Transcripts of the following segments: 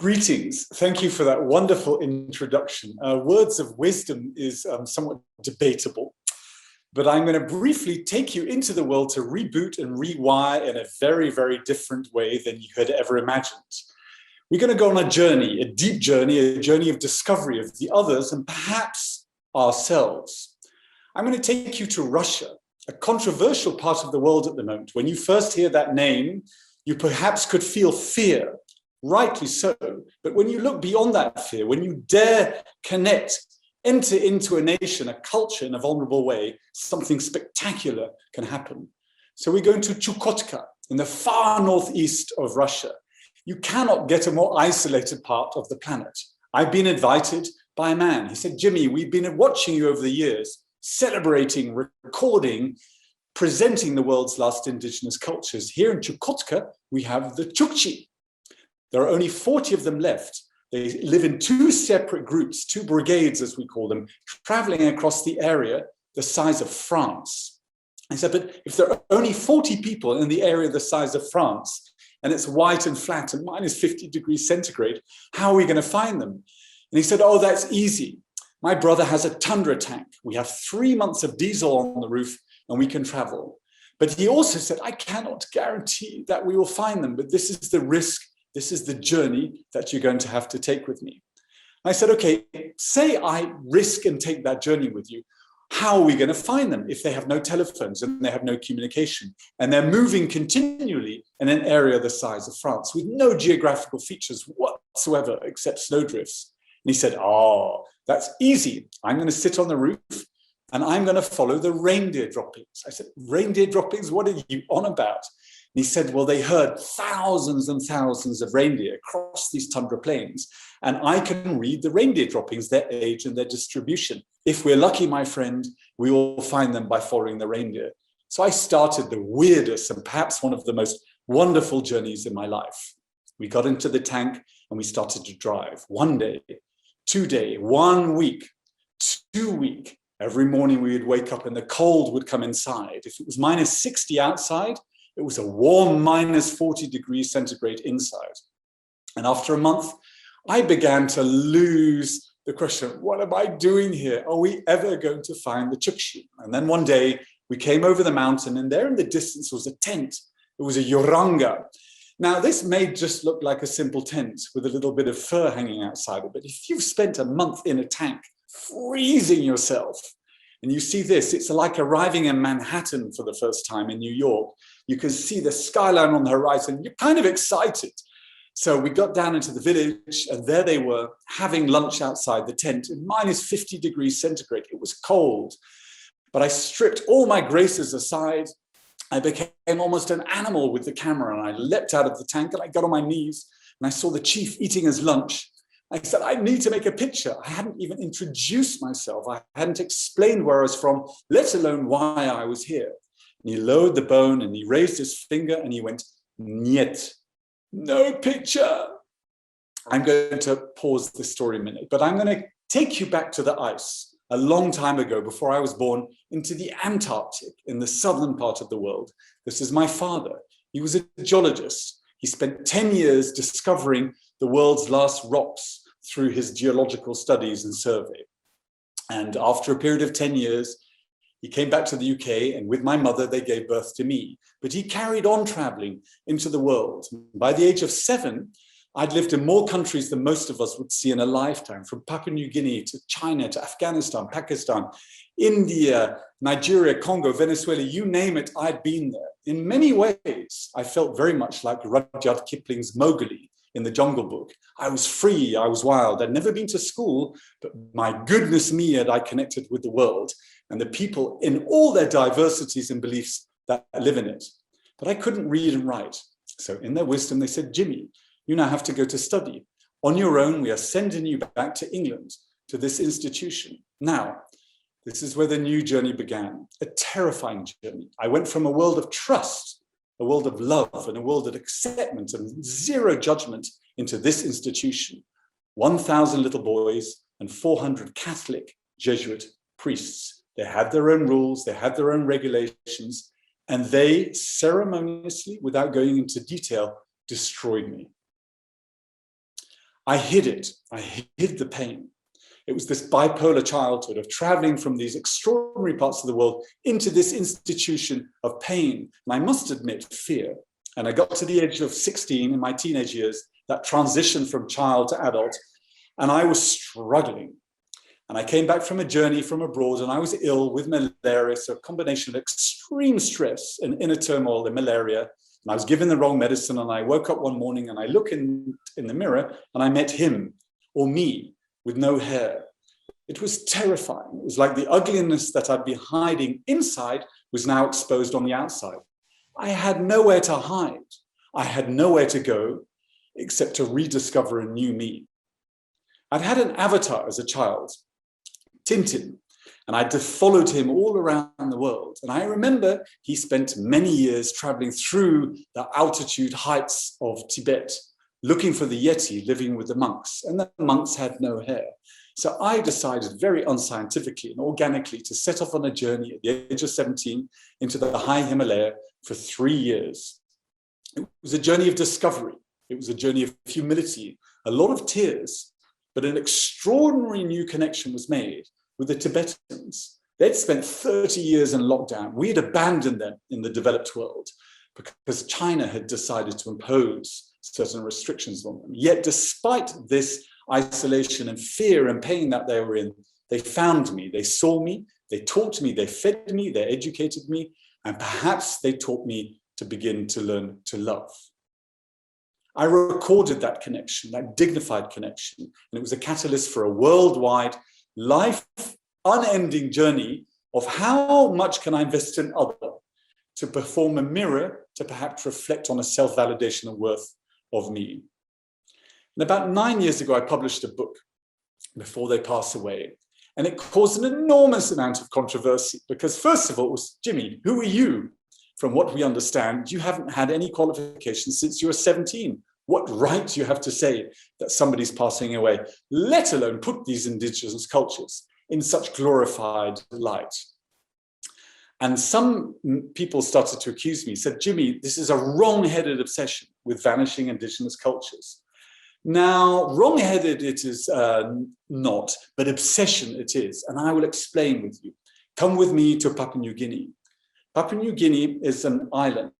Greetings. Thank you for that wonderful introduction. Words of wisdom is somewhat debatable, but I'm going to briefly take you into the world to reboot and rewire in a very, very different way than you had ever imagined. We're going to go on a journey, a deep journey, a journey of discovery of the others and perhaps ourselves. I'm going to take you to Russia, a controversial part of the world at the moment. When you first hear that name, you perhaps could feel fear. Rightly so, but when you look beyond that fear, when you dare connect, enter into a nation, a culture in a vulnerable way, something spectacular can happen. So we're going to Chukotka in the far northeast of Russia. You cannot get a more isolated part of the planet. I've been invited by a man. He said, Jimmy, we've been watching you over the years, celebrating, recording, presenting the world's last indigenous cultures. Here in Chukotka, we have the Chukchi. There are only 40 of them left. They live in two separate groups, two brigades, as we call them, traveling across the area the size of France. I said, but if there are only 40 people in the area the size of France, and it's white and flat and minus 50 degrees centigrade, how are we going to find them? And he said, oh, that's easy. My brother has a tundra tank. We have 3 months of diesel on the roof and we can travel. But he also said, I cannot guarantee that we will find them, but this is the risk. This is the journey that you're going to have to take with me. I said, okay, say I risk and take that journey with you. How are we going to find them if they have no telephones and they have no communication and they're moving continually in an area the size of France with no geographical features whatsoever except snowdrifts? And he said, oh, that's easy. I'm going to sit on the roof and I'm going to follow the reindeer droppings. I said, reindeer droppings? What are you on about? And he said, well, they herd thousands and thousands of reindeer across these tundra plains, and I can read the reindeer droppings, their age and their distribution. If we're lucky, my friend, we will find them by following the reindeer. So I started the weirdest and perhaps one of the most wonderful journeys in my life. We got into the tank and we started to drive. 1 day, 2 day, 1 week, 2 week. Every morning we would wake up and the cold would come inside. If it was minus 60 outside, it was a warm minus 40 degrees centigrade inside. And after a month, I began to lose the question, what am I doing here? Are we ever going to find the Chukchi? And then one day we came over the mountain and there in the distance was a tent. It was a yoranga. Now this may just look like a simple tent with a little bit of fur hanging outside it, but if you've spent a month in a tank freezing yourself, and you see this, it's like arriving in Manhattan for the first time in New York. You can see the skyline on the horizon. You're kind of excited. So we got down into the village and there they were having lunch outside the tent in minus 50 degrees centigrade. It was cold, but I stripped all my graces aside. I became almost an animal with the camera and I leapt out of the tank and I got on my knees and I saw the chief eating his lunch. I said, I need to make a picture. I hadn't even introduced myself. I hadn't explained where I was from, let alone why I was here. And he lowered the bone and he raised his finger and he went, Niet, no picture. I'm going to pause the story a minute, but I'm going to take you back to the ice a long time ago before I was born into the Antarctic in the southern part of the world. This is my father. He was a geologist. He spent 10 years discovering the world's last rocks through his geological studies and survey. And after a period of 10 years, he came back to the UK and with my mother, they gave birth to me. But he carried on traveling into the world. By the age of 7, I'd lived in more countries than most of us would see in a lifetime, from Papua New Guinea to China, to Afghanistan, Pakistan, India, Nigeria, Congo, Venezuela, you name it, I'd been there. In many ways, I felt very much like Rudyard Kipling's Mowgli in the Jungle Book. I was free, I was wild. I'd never been to school, but my goodness me, had I connected with the world and the people in all their diversities and beliefs that live in it. But I couldn't read and write. So in their wisdom, they said, Jimmy, you now have to go to study. On your own, we are sending you back to England, to this institution. Now, this is where the new journey began, a terrifying journey. I went from a world of trust, a world of love, and a world of acceptance and zero judgment into this institution. 1,000 little boys and 400 Catholic Jesuit priests. They had their own rules, they had their own regulations, and they ceremoniously, without going into detail, destroyed me. I hid it. I hid the pain. It was this bipolar childhood of traveling from these extraordinary parts of the world into this institution of pain. And I must admit, fear. And I got to the age of 16 in my teenage years, that transition from child to adult, and I was struggling. And I came back from a journey from abroad, and I was ill with malaria, so a combination of extreme stress and inner turmoil and malaria. And I was given the wrong medicine, and I woke up one morning and I look in the mirror and I met him, or me, with no hair. It was terrifying. It was like the ugliness that I'd been hiding inside was now exposed on the outside. I had nowhere to hide. I had nowhere to go except to rediscover a new me. I'd had an avatar as a child, Tintin, and I'd followed him all around the world. And I remember he spent many years traveling through the altitude heights of Tibet, looking for the Yeti, living with the monks, and the monks had no hair. So I decided very unscientifically and organically to set off on a journey at the age of 17 into the high Himalaya for 3 years. It was a journey of discovery. It was a journey of humility, a lot of tears, but an extraordinary new connection was made with the Tibetans. They'd spent 30 years in lockdown. We had abandoned them in the developed world because China had decided to impose certain restrictions on them. Yet despite this isolation and fear and pain that they were in, they found me, they saw me, they taught me, they fed me, they educated me, and perhaps they taught me to begin to learn to love. I recorded that connection, that dignified connection, and it was a catalyst for a worldwide, life, unending journey of how much can I invest in other to perform a mirror to perhaps reflect on a self-validation and worth of me. And about 9 years ago, I published a book before they pass away, and it caused an enormous amount of controversy because first of all, it was, Jimmy, who are you? From what we understand, you haven't had any qualifications since you were 17. What right do you have to say that somebody's passing away, let alone put these indigenous cultures in such glorified light? And some people started to accuse me, said, Jimmy, this is a wrong-headed obsession with vanishing indigenous cultures. Now, wrong-headed it is not, but obsession it is. And I will explain with you. Come with me to Papua New Guinea. Papua New Guinea is an island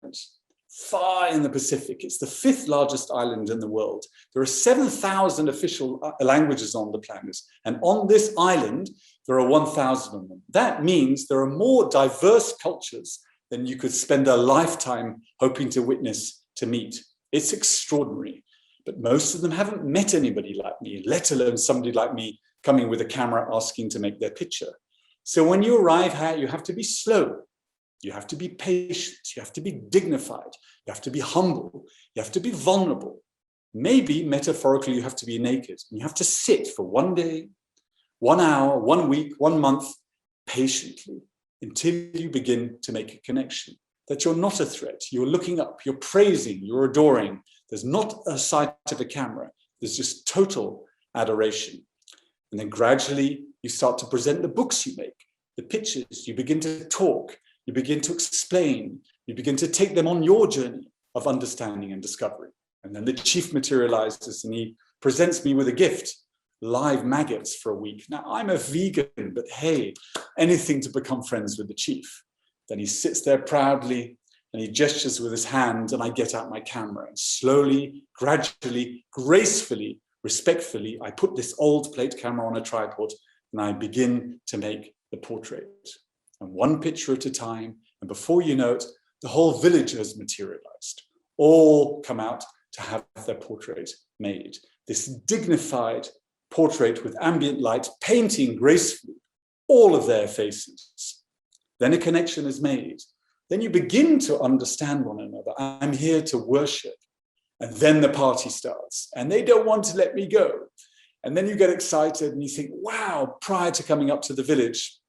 far in the Pacific. It's the 5th largest island in the world. There are 7,000 official languages on the planet. And on this island, there are 1,000 of them. That means there are more diverse cultures than you could spend a lifetime hoping to witness, to meet. It's extraordinary. But most of them haven't met anybody like me, let alone somebody like me coming with a camera asking to make their picture. So when you arrive here, you have to be slow. You have to be patient. You have to be dignified. You have to be humble. You have to be vulnerable. Maybe metaphorically, you have to be naked. You have to sit for 1 day, 1 hour, 1 week, 1 month, patiently until you begin to make a connection. That you're not a threat. You're looking up. You're praising. You're adoring. There's not a sight of a camera. There's just total adoration. And then gradually, you start to present the books you make, the pictures. You begin to talk. You begin to explain, you begin to take them on your journey of understanding and discovery. And then the chief materializes and he presents me with a gift, live maggots for a week. Now I'm a vegan, but hey, anything to become friends with the chief. Then he sits there proudly and he gestures with his hand and I get out my camera and slowly, gradually, gracefully, respectfully, I put this old plate camera on a tripod and I begin to make the portrait. And one picture at a time, and before you know it, the whole village has materialized. All come out to have their portrait made. This dignified portrait with ambient light, painting gracefully all of their faces. Then a connection is made. Then you begin to understand one another. I'm here to worship. And then the party starts, and they don't want to let me go. And then you get excited and you think, wow, prior to coming up to the village,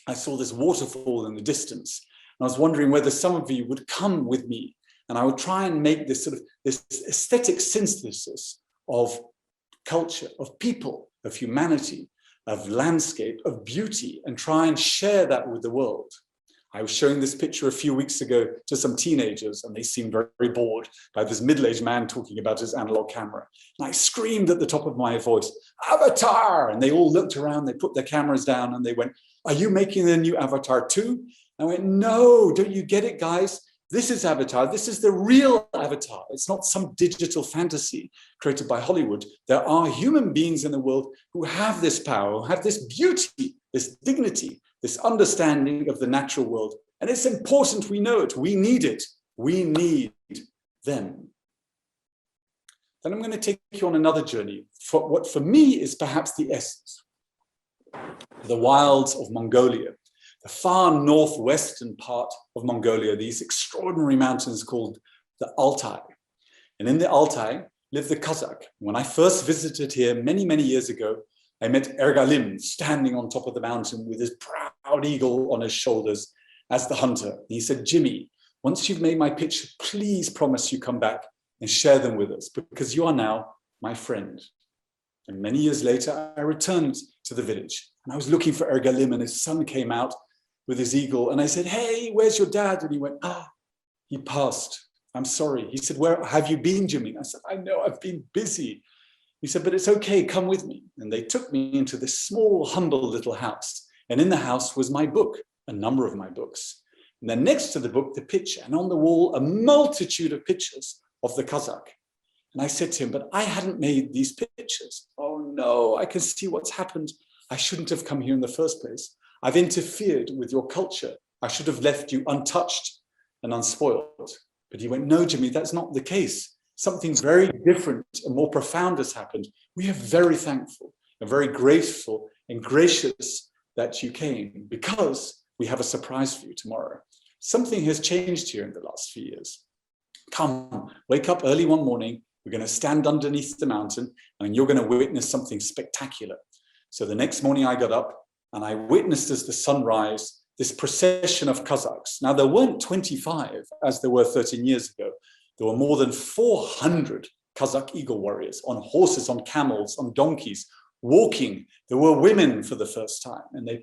I saw this waterfall in the distance. And I was wondering whether some of you would come with me and I would try and make this sort of this aesthetic synthesis of culture, of people, of humanity, of landscape, of beauty, and try and share that with the world. I was showing this picture a few weeks ago to some teenagers, and they seemed very, very bored by this middle-aged man talking about his analog camera. And I screamed at the top of my voice, "Avatar!" And they all looked around, they put their cameras down, and they went, "Are you making the new Avatar too?" I went, "No, don't you get it, guys? This is Avatar. This is the real Avatar. It's not some digital fantasy created by Hollywood. There are human beings in the world who have this power, who have this beauty, this dignity, this understanding of the natural world. And it's important we know it. We need it. We need them." Then I'm going to take you on another journey for what for me is perhaps the essence. The wilds of Mongolia, the far northwestern part of Mongolia, these extraordinary mountains called the Altai. And in the Altai live the Kazakh. When I first visited here many, many years ago, I met Ergalim standing on top of the mountain with his proud eagle on his shoulders as the hunter. He said, "Jimmy, once you've made my picture, please promise you come back and share them with us, because you are now my friend." And many years later, I returned to the village and I was looking for Ergalim, and his son came out with his eagle. And I said, "Hey, where's your dad?" And he went, "He passed. I'm sorry." He said, "Where have you been, Jimmy?" I said, "I know, I've been busy." He said, "But it's okay, come with me." And they took me into this small, humble little house. And in the house was my book, a number of my books. And then next to the book, the picture, and on the wall, a multitude of pictures of the Kazakh. And I said to him, "But I hadn't made these pictures." "Oh no, I can see what's happened. I shouldn't have come here in the first place. I've interfered with your culture. I should have left you untouched and unspoiled." But he went, "No, Jimmy, that's not the case. Something very different and more profound has happened. We are very thankful and very grateful and gracious that you came, because we have a surprise for you tomorrow. Something has changed here in the last few years. Come, wake up early one morning. We're going to stand underneath the mountain and you're going to witness something spectacular." So the next morning I got up and I witnessed as the sun rise, this procession of Kazakhs. Now there weren't 25 as there were 13 years ago. There were more than 400 Kazakh eagle warriors on horses, on camels, on donkeys, walking. There were women for the first time, and they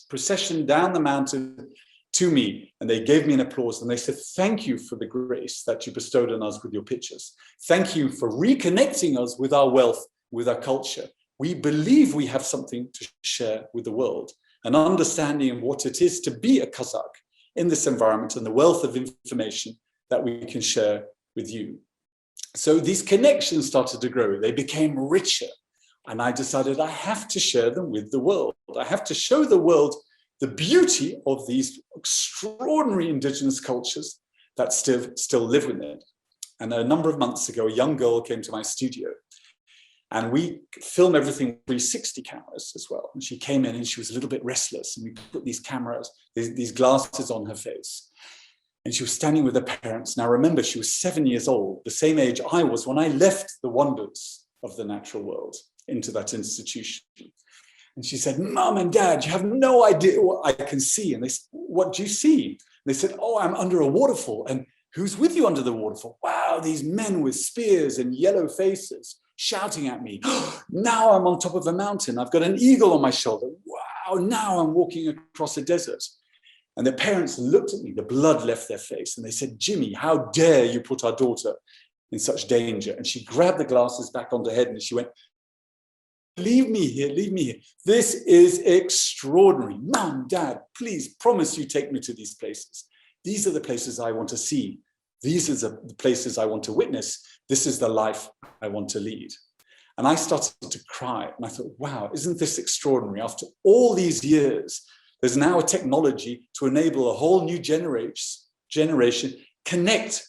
processioned down the mountain to me, and they gave me an applause, and they said, "Thank you for the grace that you bestowed on us with your pictures. Thank you for reconnecting us with our wealth, with our culture. We believe we have something to share with the world, an understanding of what it is to be a Kazakh in this environment, and the wealth of information that we can share with you." So these connections started to grow. They became richer. And I decided I have to share them with the world. I have to show the world the beauty of these extraordinary indigenous cultures that still live within it. And a number of months ago, a young girl came to my studio, and we film everything with 360 cameras as well. And she came in and she was a little bit restless, and we put these cameras, these glasses on her face. And she was standing with her parents. Now remember, she was 7 years old, the same age I was when I left the wonders of the natural world into that institution. And she said, "Mom and Dad, you have no idea what I can see." And they said, "What do you see?" And they said, "Oh, I'm under a waterfall." "And who's with you under the waterfall?" "Wow, these men with spears and yellow faces shouting at me." "Now I'm on top of a mountain. I've got an eagle on my shoulder." "Wow, now I'm walking across a desert." And the parents looked at me, the blood left their face, and they said, "Jimmy, how dare you put our daughter in such danger?" And she grabbed the glasses back on her head and she went, "Leave me here, leave me here. This is extraordinary. Mom, Dad, please promise you take me to these places. These are the places I want to see. These are the places I want to witness. This is the life I want to lead." And I started to cry, and I thought, wow, isn't this extraordinary? After all these years, there's now a technology to enable a whole new generation connect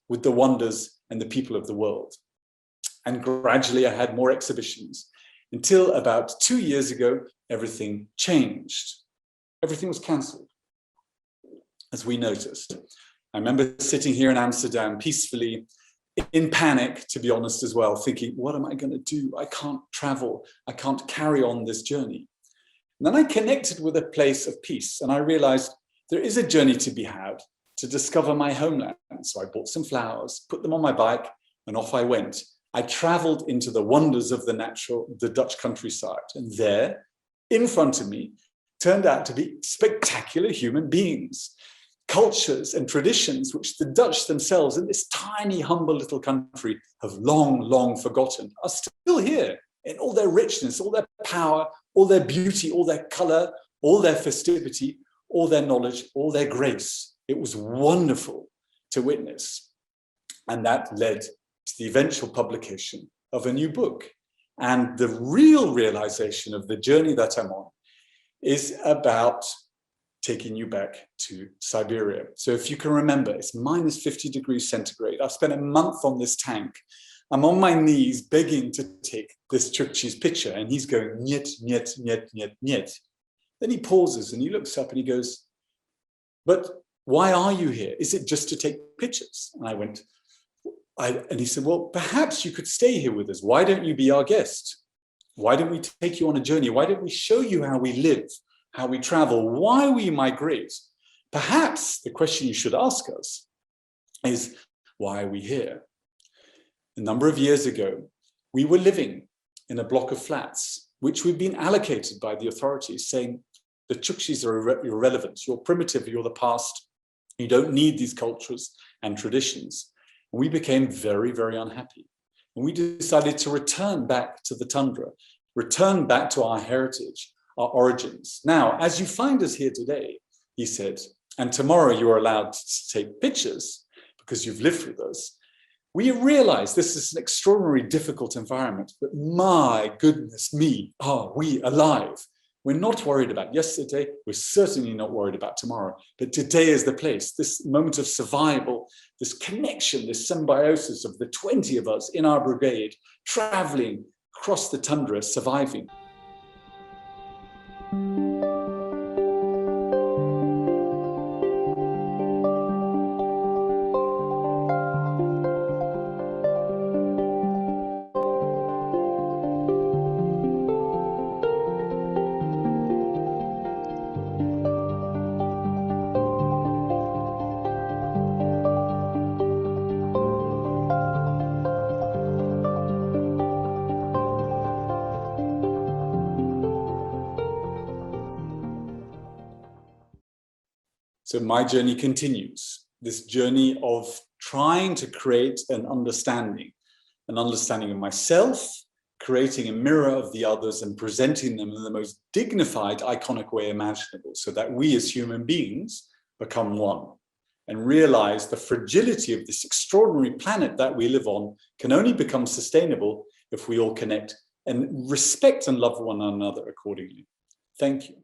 with the wonders and the people of the world. And gradually I had more exhibitions, until about 2 years ago, everything changed. Everything was cancelled, as we noticed. I remember sitting here in Amsterdam peacefully, in panic, to be honest as well, thinking, what am I going to do? I can't travel. I can't carry on this journey. And then I connected with a place of peace, and I realized there is a journey to be had to discover my homeland. So I bought some flowers, put them on my bike, and off I went. I traveled into the wonders of the Dutch countryside, and there, in front of me, turned out to be spectacular human beings. Cultures and traditions which the Dutch themselves in this tiny, humble little country have long, long forgotten are still here in all their richness, all their power, all their beauty, all their color, all their festivity, all their knowledge, all their grace. It was wonderful to witness. And that led to the eventual publication of a new book. And the real realization of the journey that I'm on is about taking you back to Siberia. So if you can remember, it's minus 50 degrees centigrade. I've spent a month on this tank. I'm on my knees begging to take this Chukchi's picture, and he's going, niet, niet, niet, niet, niet. Then he pauses and he looks up and he goes, but why are you here? Is it just to take pictures? And I went, and he said, well, perhaps you could stay here with us. Why don't you be our guest? Why don't we take you on a journey? Why don't we show you how we live, how we travel, why we migrate? Perhaps the question you should ask us is, why are we here? A number of years ago, we were living in a block of flats, which we'd been allocated by the authorities, saying the Chukchis are irrelevant, you're primitive, you're the past, you don't need these cultures and traditions. And we became very, very unhappy. And we decided to return back to the tundra, return back to our heritage, our origins. Now, as you find us here today, he said, and tomorrow you are allowed to take pictures because you've lived with us, we realize this is an extraordinarily difficult environment, but my goodness me, are we alive? We're not worried about yesterday, we're certainly not worried about tomorrow, but today is the place, this moment of survival, this connection, this symbiosis of the 20 of us in our brigade, traveling across the tundra, surviving. So my journey continues, this journey of trying to create an understanding of myself, creating a mirror of the others and presenting them in the most dignified, iconic way imaginable so that we as human beings become one and realize the fragility of this extraordinary planet that we live on can only become sustainable if we all connect and respect and love one another accordingly. Thank you.